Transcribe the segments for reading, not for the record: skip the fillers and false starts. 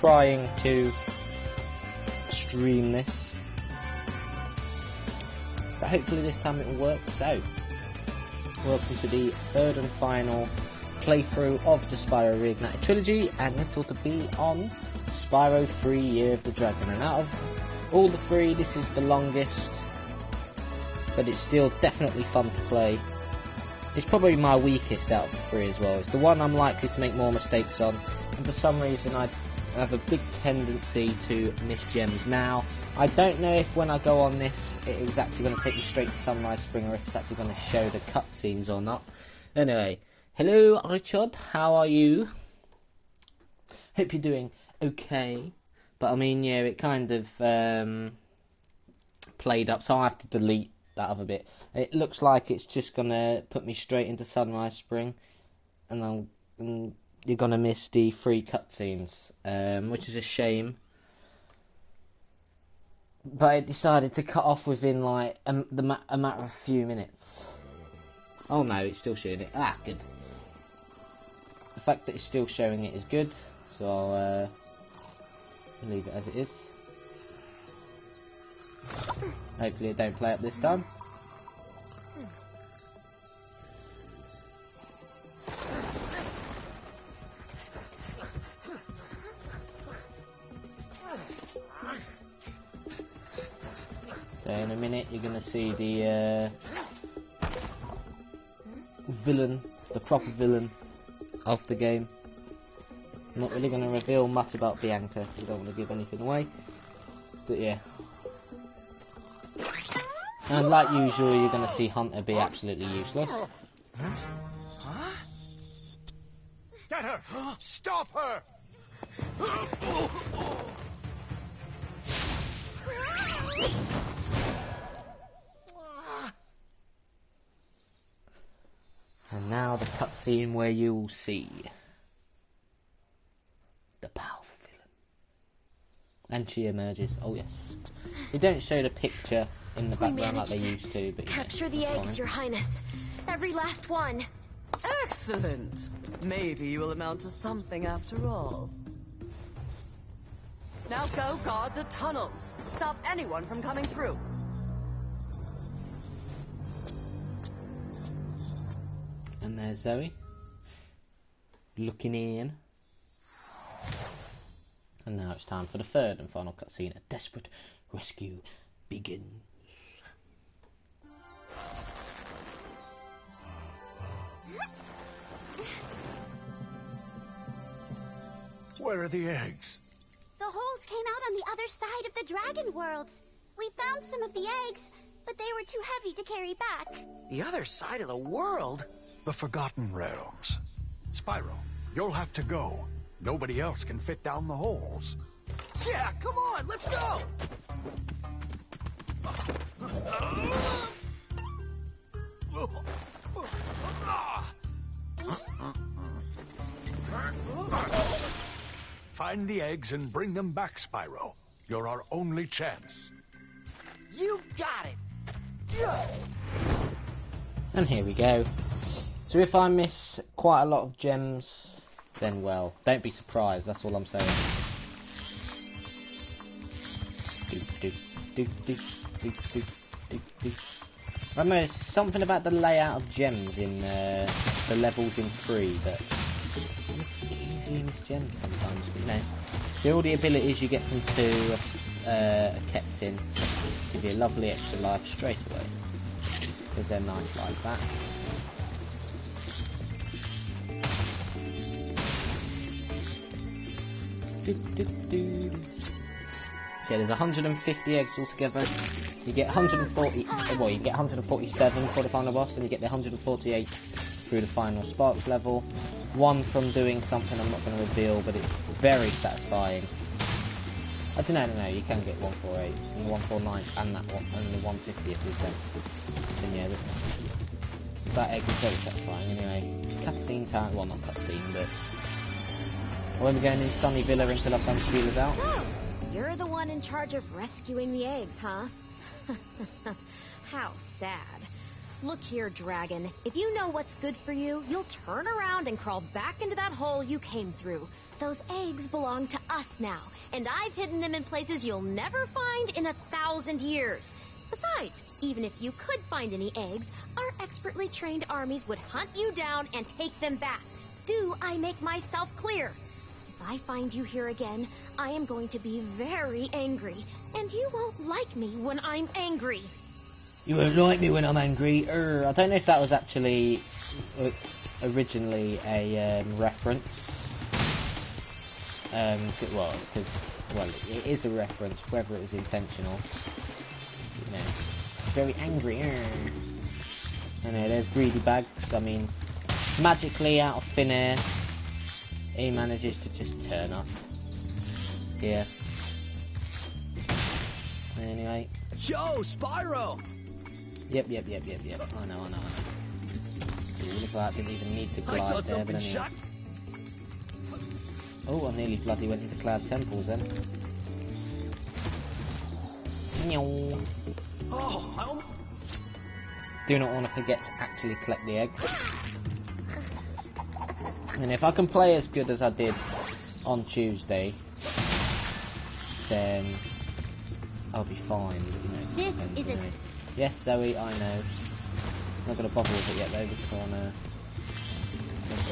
trying to stream this, but hopefully this time it will work. So, welcome to the third and final playthrough of the Spyro Reignited Trilogy, and this ought to be on Spyro 3 Year of the Dragon. And out of all the three, this is the longest, but it's still definitely fun to play. It's probably my weakest out of the three as well. It's the one I'm likely to make more mistakes on, and for some reason I have a big tendency to miss gems. Now, I don't know if when I go on this it is actually going to take me straight to Sunrise Spring, or if it's actually going to show the cutscenes or not. Anyway, hello Richard, how are you? Hope you're doing okay. But I mean, yeah, it kind of played up, so I have to delete that other bit. It looks like it's just gonna put me straight into Sunrise Spring, and you're gonna miss the free cutscenes, which is a shame. But it decided to cut off within like a matter of a few minutes. Oh no, it's still showing it. Ah, good. The fact that it's still showing it is good, so I'll leave it as it is. Hopefully it don't play up this time. So in a minute you're going to see the villain, the proper villain of the game. I'm not really going to reveal much about Bianca because I don't want to give anything away. But yeah. And like usual, you're going to see Hunter be absolutely useless. Huh? Get her! Stop her! And now the cutscene where you will see the powerful villain. And she emerges. Oh yes. They don't show the picture in the background like they used to, but capture the eggs, Your Highness. Every last one. Excellent. Maybe you will amount to something after all. Now go guard the tunnels. Stop anyone from coming through. And there's Zoe, looking in. And now it's time for the third and final cutscene. A desperate rescue begins. Where are the eggs? The holes came out on the other side of the dragon worlds. We found some of the eggs, but they were too heavy to carry back. The other side of the world? The Forgotten Realms. Spyro, you'll have to go. Nobody else can fit down the holes. Yeah, come on, let's go! Find the eggs and bring them back, Spyro. You're our only chance. You got it! And here we go. So if I miss quite a lot of gems, then well, don't be surprised, that's all I'm saying. I don't know, there's something about the layout of gems in the levels in 3 that it's easily miss gems sometimes, but you know, all the abilities you get from 2 are kept in, give you a lovely extra life straight away, because they're nice like that. So yeah, there's 150 eggs altogether. You get 140, well, you get 147 for the final boss, and you get the 148 through the final Sparks level. One from doing something I'm not going to reveal, but it's very satisfying. I don't know, you can get 148 and 149 and that one, and the 150 if we can. And yeah, that egg is very satisfying. Anyway, cutscene time, well not cutscene, but I won't be going in Sunny Villa until I've done Sheila's out. Oh, you're the one in charge of rescuing the eggs, huh? How sad. Look here, Dragon. If you know what's good for you, you'll turn around and crawl back into that hole you came through. Those eggs belong to us now, and I've hidden them in places you'll never find in 1,000 years. Besides, even if you could find any eggs, our expertly trained armies would hunt you down and take them back. Do I make myself clear? If I find you here again, I am going to be very angry, and you won't like me when I'm angry. You won't like me when I'm angry. I don't know if that was actually originally a reference. Well, it is a reference, whether it was intentional. You know, very angry. I know, there's Greedy Bags. I mean, magically out of thin air, he manages to just turn up. Yeah. Anyway. Yo, Spyro! Yep. I know. See, look at that, didn't even need to glide there, but anyway. Oh, I nearly bloody went into Cloud Temples then. Oh, Do not want to forget to actually collect the egg. And if I can play as good as I did on Tuesday, then I'll be fine. You know, This isn't... Yes, Zoe, I know. I'm not going to bother with it yet though, because I want to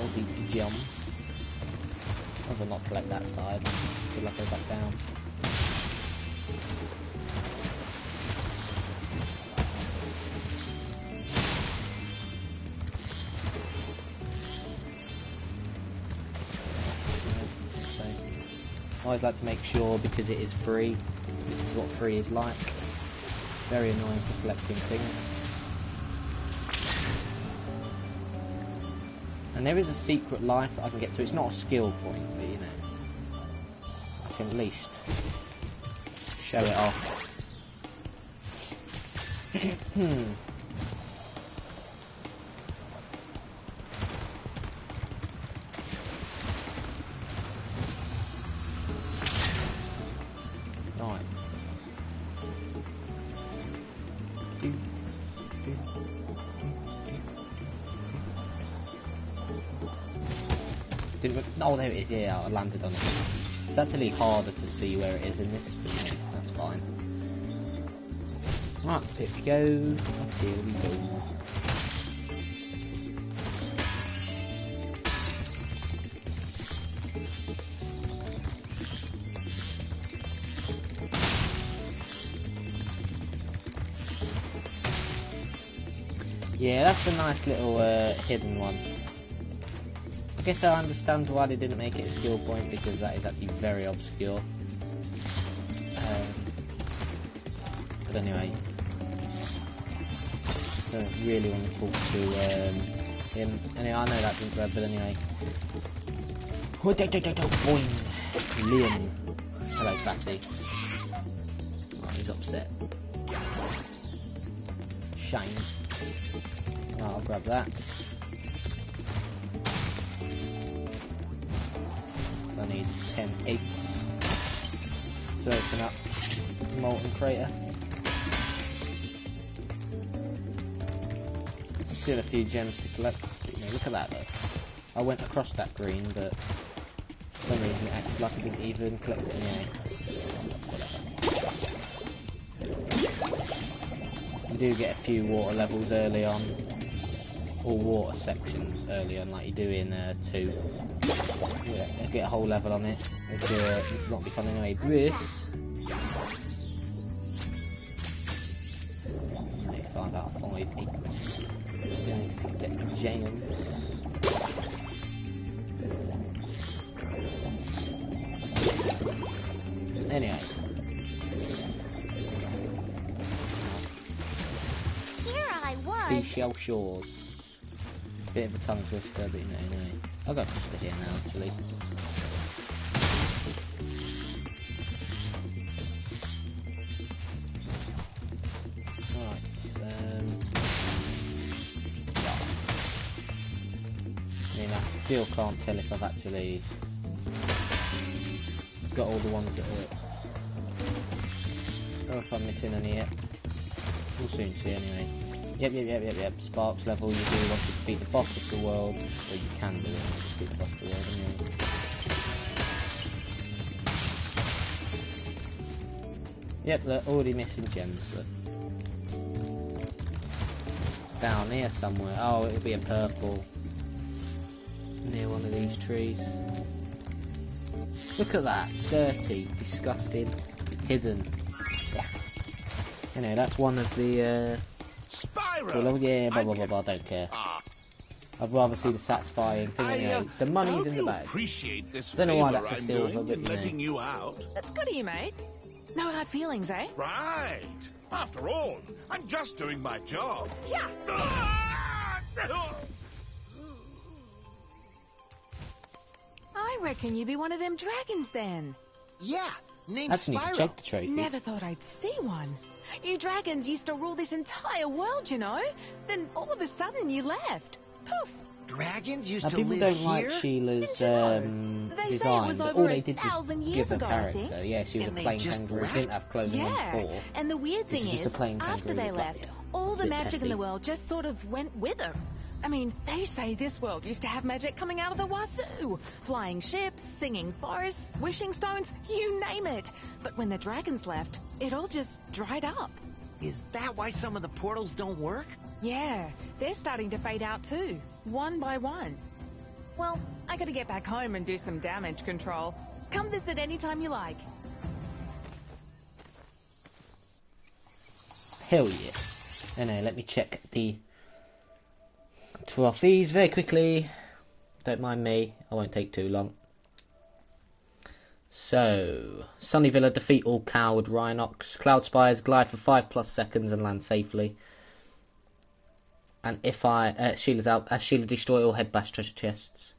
all the gems. I will not collect that side. Good luck, go back down. So, I always like to make sure, because it is free, this is what free is like. Very annoying for collecting things. And there is a secret life that I can get to. It's not a skill point, but you know, I can at least show it off. Right. Oh, there it is, yeah, I landed on it. It's actually harder to see where it is in this, but yeah, that's fine. Right, here we go. Here we go. Yeah, that's a nice little hidden one. I guess I understand why they didn't make it a skill point, because that is actually very obscure. But anyway, don't really want to talk to him. Anyway, I know that didn't grab, but anyway. Boing! Liam. Hello, Fatty. Oh, he's upset. Shame. Oh, I'll grab that. I need 10 eggs to open up Molten Crater. Still a few gems to collect. But, you know, look at that though. I went across that green, but for some reason it acted like I didn't even collect it anyway. You do get a few water levels early on, or water sections early on, like you do in 2. Yeah, I'll get a whole level on it, which not be fun anyway. Bruce. Only 5 out of 5 eggs. Still need to collect the gems. Anyway. Here I was. Seashell Shores. Bit of a tongue twister, but you know, anyway. I'll go to here now, actually. Right, yeah. I mean, I still can't tell if I've actually got all the ones that are... or if I'm missing any yet. We'll soon see anyway. Yep. Sparks level, you do want to defeat the boss of the world, or you can do it once you defeat the boss of the world, anyway. Yep, they're already missing gems. Look. Down here somewhere. Oh, it'll be a purple. Near one of these trees. Look at that. Dirty, disgusting, hidden. Yeah. Anyway, that's one of the Spyro! yeah, blah blah blah blah, don't care. I'd rather see the satisfying thing anyway. The money's in the bag. Appreciate this Don't know why favor that's a I'm silver, doing but in you know. letting you out. That's good of you, mate. No hard feelings, eh? Right. After all, I'm just doing my job. Yeah. I reckon you be one of them dragons then. Yeah, named I just need to Spyro. check the trophy. Never thought I'd see one. You dragons used to rule this entire world, you know. Then all of a sudden you left. Poof. Dragons used Now, to people live don't here? like Sheila's They say it design, was but over all they did 1,000 was years give her ago, I character. think. Yeah, she was And a they plain just kangaroo, left? didn't have clothing on Yeah, before. and the weird This thing is just is, a plain after kangaroo they with left, black hair. all the Bit magic in the peppy. world just sort of went with them. I mean, they say this world used to have magic coming out of the wazoo. Flying ships, singing forests, wishing stones, you name it. But when the dragons left, it all just dried up. Is that why some of the portals don't work? Yeah, they're starting to fade out too, one by one. Well, I gotta get back home and do some damage control. Come visit anytime you like. Hell yeah. Anyway, let me check the trophies very quickly. Don't mind me, I won't take too long. So, Sunny Villa, defeat all coward Rhinox. Cloud Spires, glide for 5+ seconds and land safely. And if Sheila's out, as Sheila, destroy all head bash treasure chests.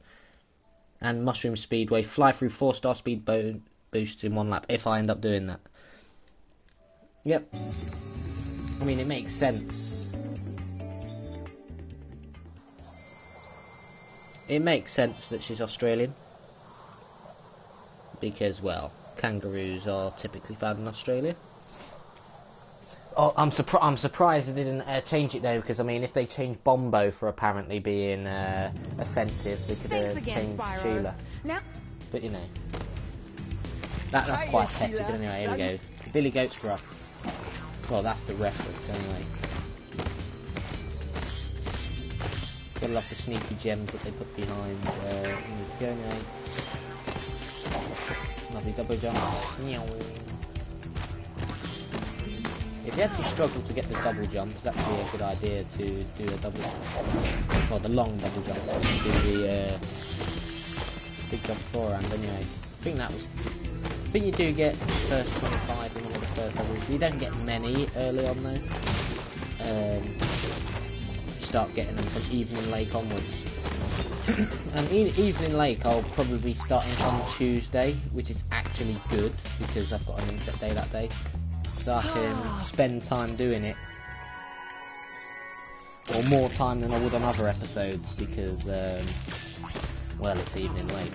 And Mushroom Speedway, fly through 4-star speed boosts in 1 lap, if I end up doing that. Yep. I mean, it makes sense. It makes sense that she's Australian. Because, well, kangaroos are typically found in Australia. Oh, I'm surprised they didn't change it though, because I mean, if they changed Bombo for apparently being offensive, they could Thanks have again, changed Spyro. Sheila. Now, But you know, that's Hiya, quite hectic. Sheila. Anyway, here we go. Billy Goat's Gruff. Well, that's the reference anyway. Gotta love the sneaky gems that they put behind. Go anyway. Lovely double jump. Meow. If you actually struggle to get the double jump, it's actually a good idea to do a double jump. Well, the long double jump, so you can do the big jump beforehand anyway. I think you do get the first 25 in one of the first levels. You don't get many early on though. You start getting them from Evening Lake onwards. And Evening Lake I'll probably be starting on Tuesday, which is actually good because I've got an inset day that day. So I can spend time doing it, or more time than I would on other episodes because, well, it's Evening Lake.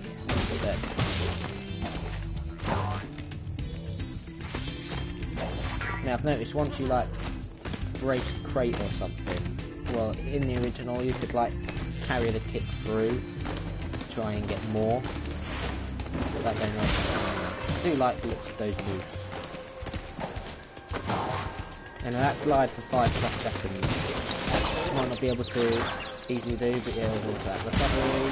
So. Now I've noticed once you like break a crate or something, well, in the original you could like carry the kit through to try and get more. So I don't know. I do like the looks of those moves. And that glide for 5+ seconds might not be able to easily do, but yeah, we'll do that. Recovery.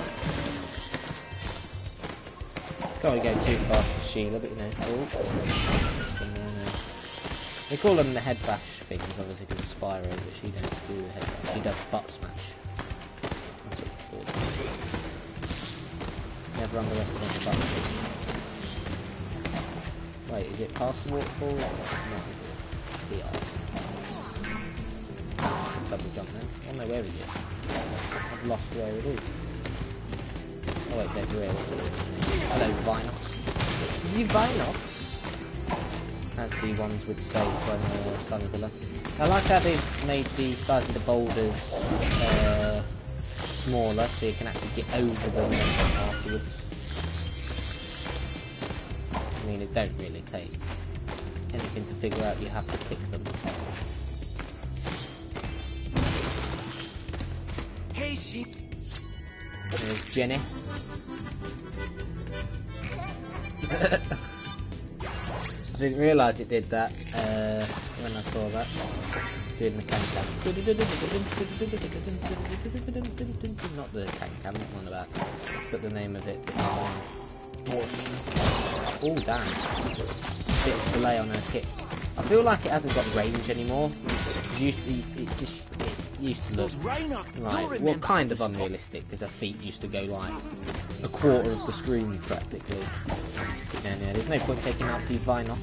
Can't really go too fast for Sheila, but you know. They call them the head bash things, obviously, because of Spyro, but she don't do the head bash. She does butt smash. That's what it's called. Never underestimate the butt smash. Wait, is it past the waterfall? No, is it? Double jump then. Oh no, where is it? I've lost where it is. Oh wait, there's real. Hello, Vinox. Is you Vinox? As the ones would say from Sunny Villa. I like how they've made the size of the boulders smaller, so you can actually get over them afterwards. I mean, it don't really take anything to figure out, you have to pick them. Hey, sheep. There's Jenny. didn't realise it did that when I saw that. Doing the can-can. Not the can-can, not one of that. But the name of it. Oh, damn. Bit of delay on her kick. I feel like it hasn't got range anymore. It used to look like, well, kind of unrealistic, because her feet used to go like a quarter of the screen practically. And there's no point taking out the Vinox.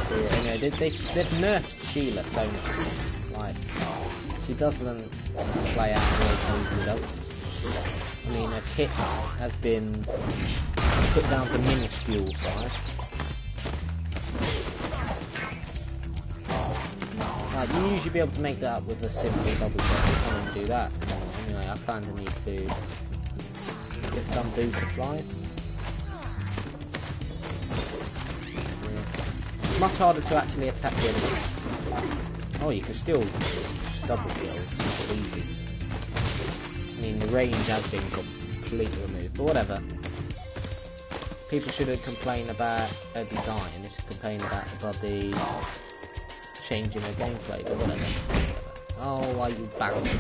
Anyway, they've nerfed Sheila so much. Like, she doesn't play out the way she does. I mean, her kit has been put down to minuscule size. Like, you usually be able to make that up with a simple double jump. You can't even do that. Anyway, I kind of need to get some booster flies. It's much harder to actually attack the enemy. Oh, you can still double kill. It's easy. I mean, the range has been completely removed, but whatever. People shouldn't complain about her design, they should complain about the bloody changing her gameplay, but whatever. Oh, why you bouncing?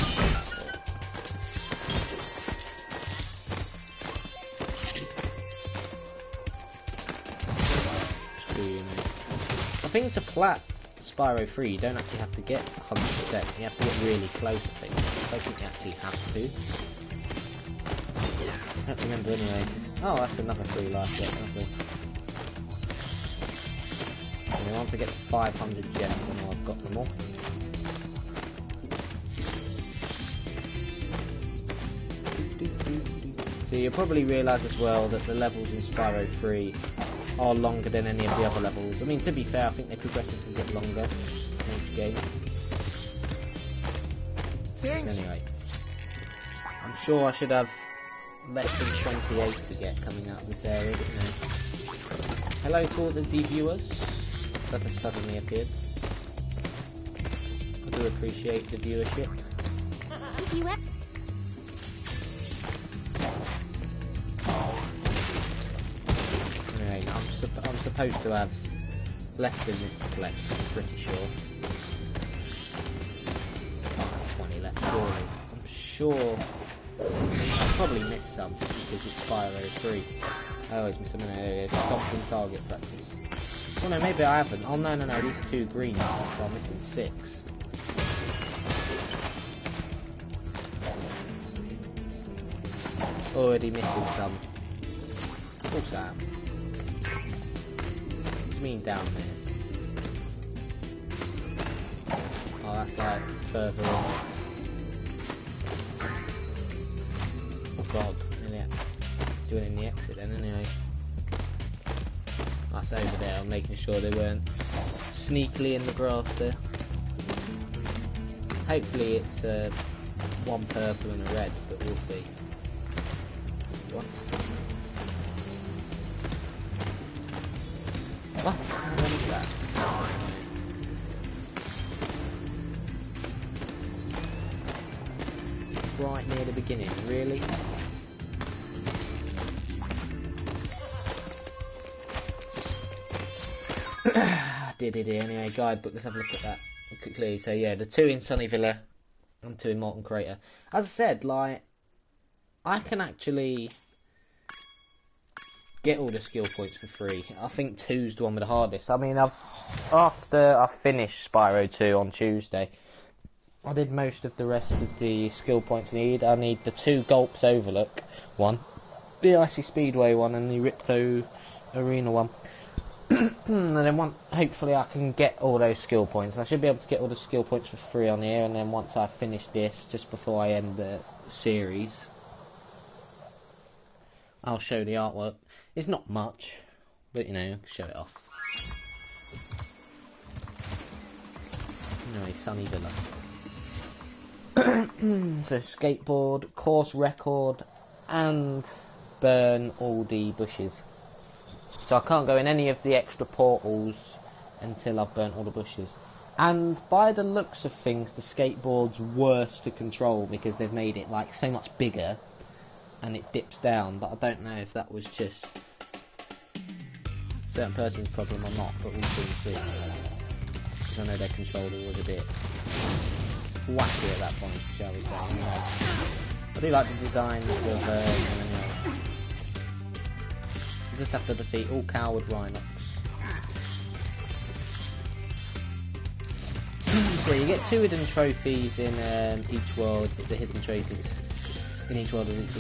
I think to plat Spyro 3 you don't actually have to get 100%, you have to get really close I think. I don't think you actually have to. I can't remember anyway. Oh, that's another 3 life, yeah, lovely. And once I get to 500 gems then I've got them all. So you'll probably realise as well that the levels in Spyro 3 are longer than any of the other levels. I mean, to be fair, I think they progressively get longer in each game. Anyway, I'm sure I should have less than 28 to get coming out of this area, but you know. Hello to all the viewers that have suddenly appeared. I do appreciate the viewership. I'm supposed to have less than this to collect, I'm pretty sure. I have 20 left, surely. I'm sure I've probably missed some because it's Spyro 3. I always miss them in area. Stomping target practice. Oh no, maybe I haven't. Oh no, these are 2 greens, so I'm missing 6. Already missing some. Of course I am. What do you mean down there? Oh, that's like further in. Oh god, doing in the exit then anyway. That's over there, I'm making sure they weren't sneakily in the grass there. Hopefully it's one purple and a red, but we'll see. What? What? What is that? Right near the beginning, really? Anyway, guidebook, let's have a look at that quickly. So yeah, the 2 in Sunny Villa and 2 in Molten Crater. As I said, like, I can actually get all the skill points for free. I think 2's the one with the hardest. I mean, after I finished Spyro 2 on Tuesday, I did most of the rest of the skill points I need. I need the 2 Gulps Overlook one, the Icy Speedway one, and the Ripto Arena one. And then hopefully I can get all those skill points. I should be able to get all the skill points for free on here, and then once I finish this, just before I end the series, I'll show the artwork. It's not much, but you know, I can show it off. Anyway, Sunny Villa. So skateboard, course record, and burn all the bushes. So I can't go in any of the extra portals until I've burnt all the bushes. And by the looks of things, the skateboard's worse to control because they've made it like so much bigger and it dips down. But I don't know if that was just certain person's problem or not, but we'll soon see. Because I know their controller was a bit wacky at that point, shall we say. Anyway, I do like the designs of anyway. You just have to defeat all coward Rhinox. So you get 2 hidden trophies in each world, but the hidden trophies in each world is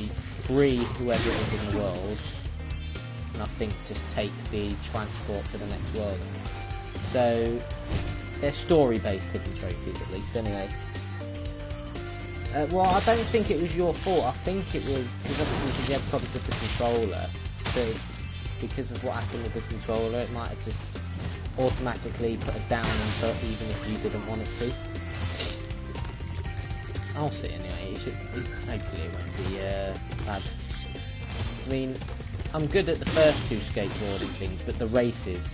free whoever it is in the world. And I think just take the transport to the next world. So they're story-based hidden trophies at least, anyway. Well, I don't think it was your fault. I think it was because obviously you had problems with the controller. So because of what happened with the controller, it might have just automatically put a down input even if you didn't want it to. I'll see anyway. Hopefully it won't be bad. I mean, I'm good at the first 2 skateboarding things, but the races,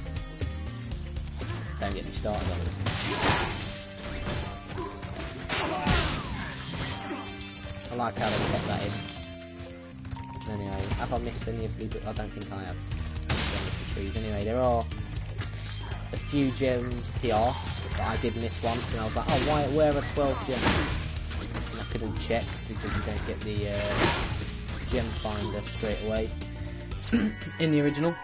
don't get me started on them. I like how they kept that in. Anyway, have I missed any of these? I don't think I have. Anyway, there are a few gems here, but I did miss one, and I was like, oh, where are 12 gems? And I couldn't check because you don't get the gem finder straight away in the original.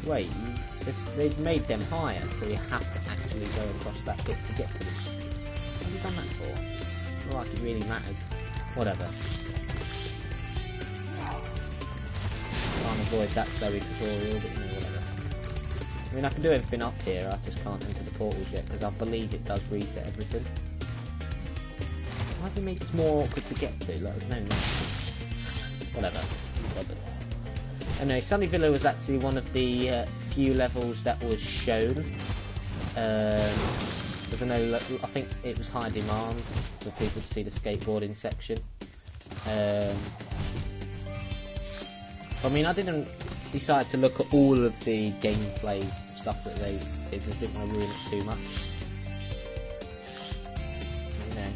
Wait, they've made them higher, so you have to actually go across that bit to get to them. What have you done that for? Not like it really mattered. Whatever. Can't avoid that slowing tutorial, but you know, whatever. I mean, I can do everything up here, I just can't enter the portals yet, because I believe it does reset everything. Why does it make this more awkward to get to? Like, there's no nothing. Whatever. Anyway, Sunny Villa was actually one of the few levels that was shown. Because I know, I think it was high demand for people to see the skateboarding section. I mean, I didn't decide to look at all of the gameplay stuff that they did, I didn't want to ruin it too much. You know.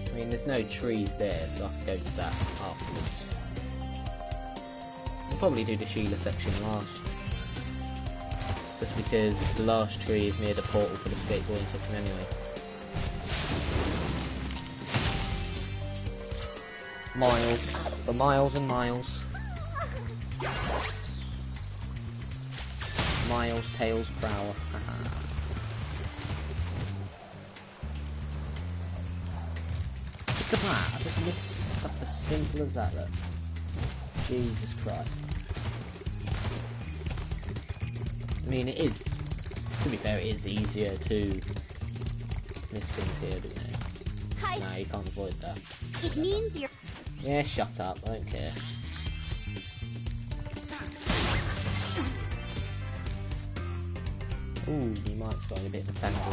I mean, there's no trees there, so I can go to that afterwards. I'll probably do the Sheila section last. Just because the last tree is near the portal for the skateboarding section anyway. Miles. For miles and miles. Miles, tails per hour. Look at that, I just missed stuff as simple as that, look. Jesus Christ. I mean, it is, to be fair, it is easier to miss things here, but you know. Hi. No, you can't avoid that. It means you're... Yeah, shut up, I don't care. Ooh, you might find a bit of a tangle.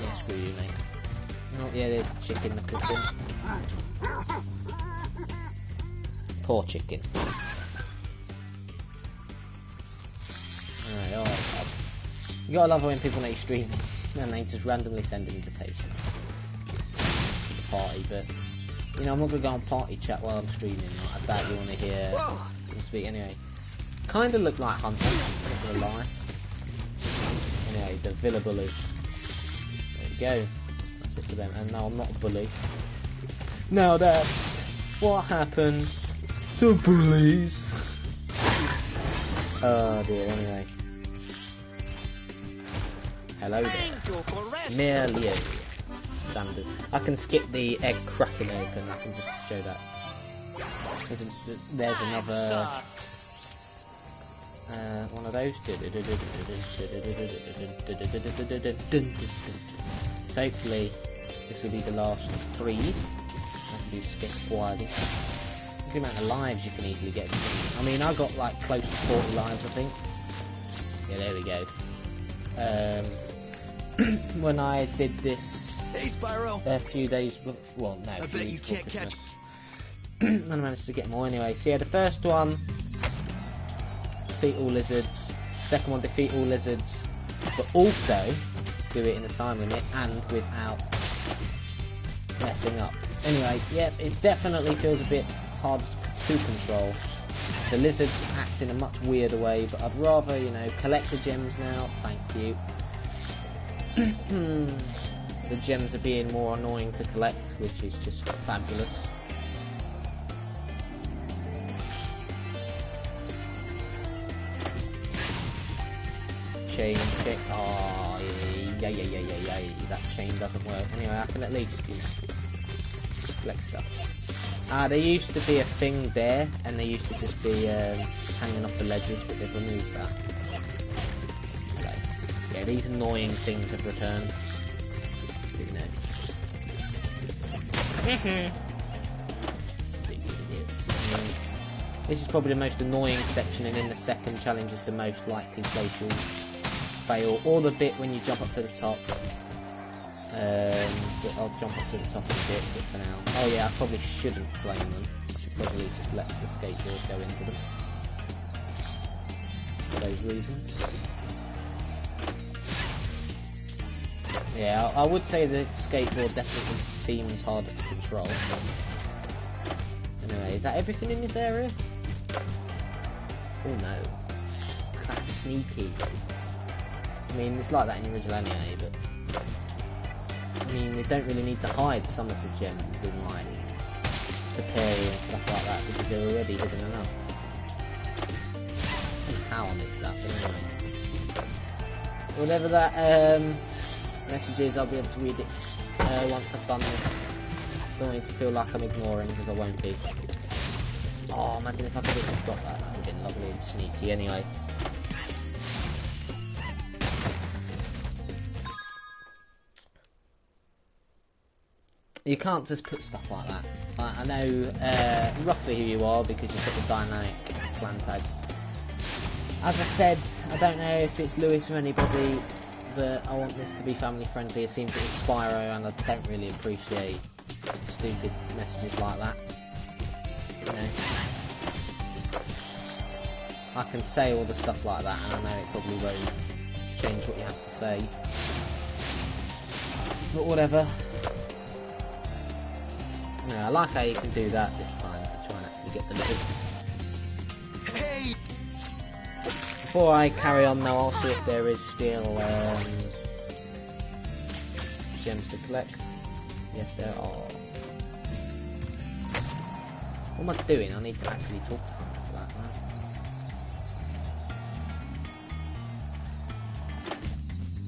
Yeah, screw you, mate. Oh, yeah, there's chicken the cooking. Poor chicken. Alright, alright. You gotta love it when people make streaming and they just randomly send invitations to the party, but you know, I'm not gonna go on party chat while I'm streaming. Like, I doubt you wanna hear me speak anyway. Kinda look like Hunter, not gonna lie. Anyway, the Villa Bully. There we go. That's it for them. And no, I'm not a bully. Now that's what happened to bullies. Oh dear, anyway. Hello there. Merely Sanders. I can skip the egg cracking open, I can just show that. There's another one of those. So hopefully this will be the last 3. I can do skip quietly. Look at the amount of lives you can easily get. I mean, I got like close to 40 lives, I think. Yeah, there we go. When I did this a few days before, well, no, a few weeks before Christmas, and I managed to get more anyway. So yeah, the first one defeat all lizards. Second one, defeat all lizards, but also do it in a time limit and without messing up. Anyway, yeah, it definitely feels a bit hard to control. The lizards act in a much weirder way, but I'd rather, you know, collect the gems now. Thank you. The gems are being more annoying to collect, which is just fabulous. Chain, oh, yeah, that chain doesn't work. Anyway, I can at least, you know, collect stuff. There used to be a thing there, and they used to just be hanging off the ledges, but they've removed that. So, yeah, these annoying things have returned. You know. Stupid idiots. This is probably the most annoying section, and in the second challenge is the most likely place you'll fail. Or the bit when you jump up to the top. I'll jump up to the top of the bit, but for now. Oh yeah, I probably shouldn't flame them. I should probably just let the skateboard go into them. For those reasons. Yeah, I would say the skateboard definitely seems harder to control. Anyway, is that everything in this area? Oh no. That's sneaky. I mean, it's like that in the original anyway, but... I mean, we don't really need to hide some of the gems in, like, Superior and stuff like that, because they're already hidden enough. I don't know how I missed that, but anyway. Whatever that message is, I'll be able to read it once I've done this. Don't want it to feel like I'm ignoring, because I won't be. Oh, imagine if I could have just got that. That would have been lovely and sneaky anyway. You can't just put stuff like that. I know roughly who you are because you put the dynamic clan tag. As I said, I don't know if it's Lewis or anybody, but I want this to be family friendly. It seems that it's Spyro, and I don't really appreciate stupid messages like that. You know, I can say all the stuff like that, and I know it probably won't change what you have to say. But whatever. Yeah, I like how you can do that this time to try and actually get the little. Hey! Before I carry on though, I'll see if there is still gems to collect. Yes, there are. What am I doing? I need to actually talk to Hunter for that,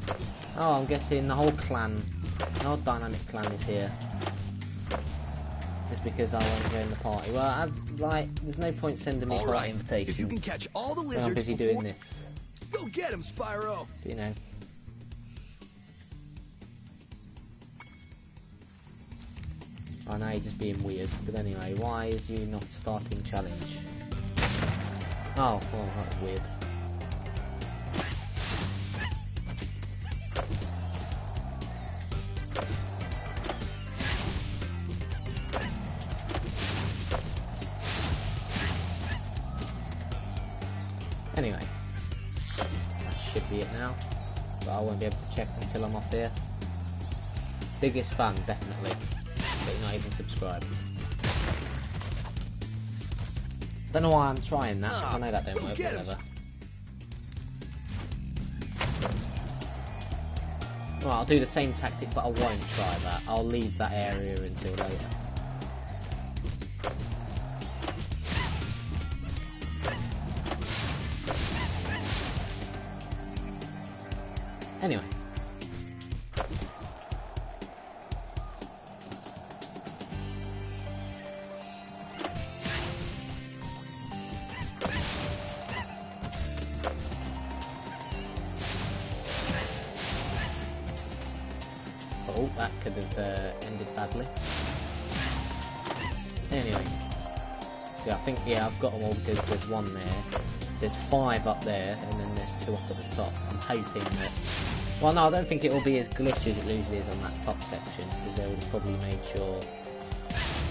right? Oh, I'm guessing the whole clan, the whole dynamic clan is here. Just because I want to go in the party. Well, there's no point sending me party invitations. If you can catch all the when lizards I'm busy doing this. Go get him, Spyro. But, you know. I know he's just being weird. But anyway, why is you not starting challenge? Oh, well, that was weird. Anyway, that should be it now, but I won't be able to check until I'm off here. Biggest fan, definitely, but you're not even subscribed. Don't know why I'm trying that, I know that don't work, whatever. Well, I'll do the same tactic, but I won't try that. I'll leave that area until later. Anyway. Oh, that could have ended badly. Anyway. Yeah, I think, I've got them all because there's one there. There's 5 up there, and then there's 2 up at the top. I'm hoping that... Well, no, I don't think it will be as glitchy as it usually is on that top section, because they would have probably made sure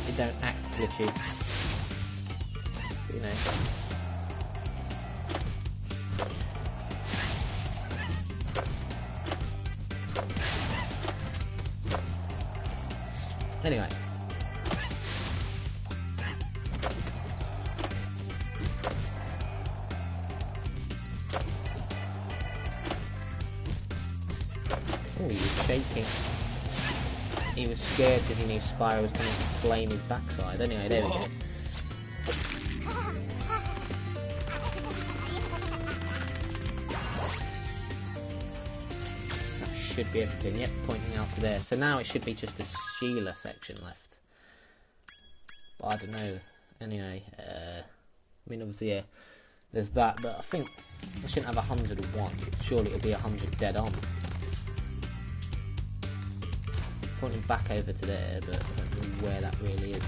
it don't act glitchy. But, you know. Anyway. Oh, he was shaking. He was scared because he knew Spyro was going to flame his backside. Anyway, there we go. That should be everything. Yep, pointing out to there. So now it should be just a Sheila section left. But I don't know. Anyway, I mean, obviously, yeah, there's that. But I think I shouldn't have 101. Surely it'll be 100 dead on. Pointing back over to there, but I don't know where that really is.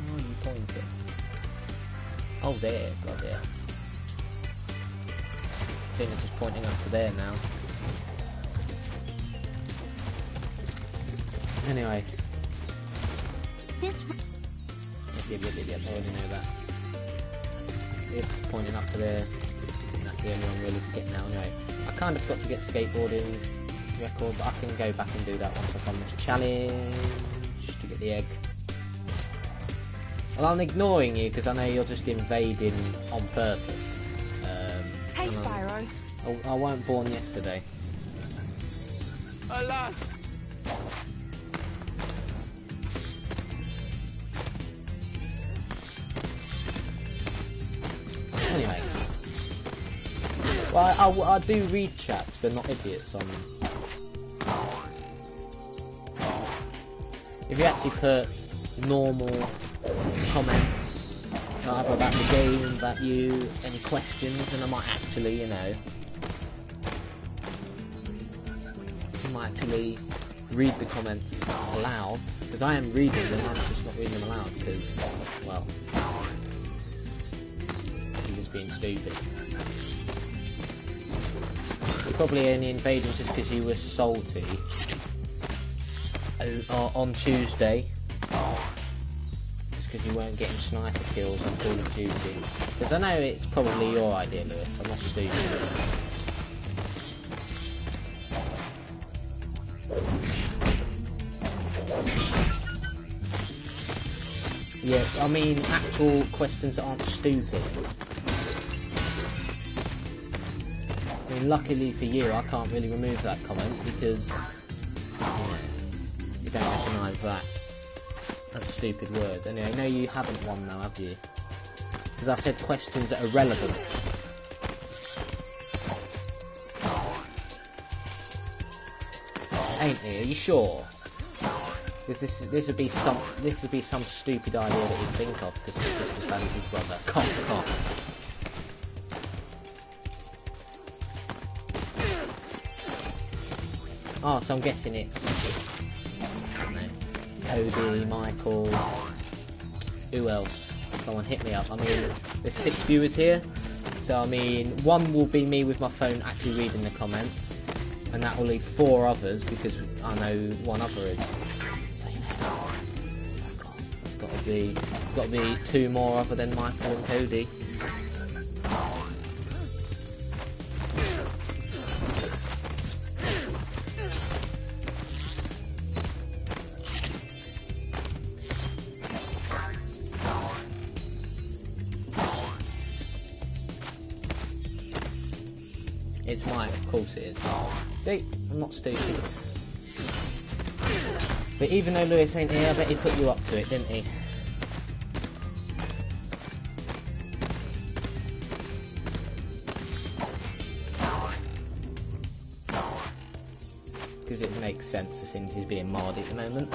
Where are you pointing? Oh, there, God, there. I think it's just pointing up to there now. Anyway. Yep, I already know that. It's pointing up to there. That's the only one really to get now anyway. I kind of got to get skateboarding record, but I can go back and do that once I've done this challenge to get the egg. Well, I'm ignoring you because I know you're just invading on purpose. Hey, Spyro. I weren't born yesterday. Alas! Anyway. Well, I do read chats, but not idiots on them. If you actually put normal comments, either about the game, about you, any questions, then I might actually, you know, read the comments aloud, because I am reading them, I'm just not reading them aloud, because, well, he was being stupid. Probably only invading just because you were salty on Tuesday, just because you weren't getting sniper kills on Call of Duty. Because I know it's probably your idea, Lewis, I'm not stupid. Yes, I mean actual questions that aren't stupid. I mean, luckily for you, I can't really remove that comment because, you know, you don't recognise that. That's a stupid word. Anyway, no, you haven't won now, have you? Because I said questions that are relevant. Ain't he? Are you sure? Because this would be some stupid idea that he'd think of because his sister's bad as his brother. Cough, cough. Oh, so I'm guessing it's, I don't know, Cody, Michael, who else? Someone hit me up. I mean, there's 6 viewers here, so I mean, one will be me with my phone actually reading the comments, and that will leave 4 others because I know one other is. So you know, that's got to be 2 more other than Michael and Cody. It's mine, of course it is. See, I'm not stupid. But even though Lewis ain't here, I bet he put you up to it, didn't he? Because it makes sense since he's being marred at the moment.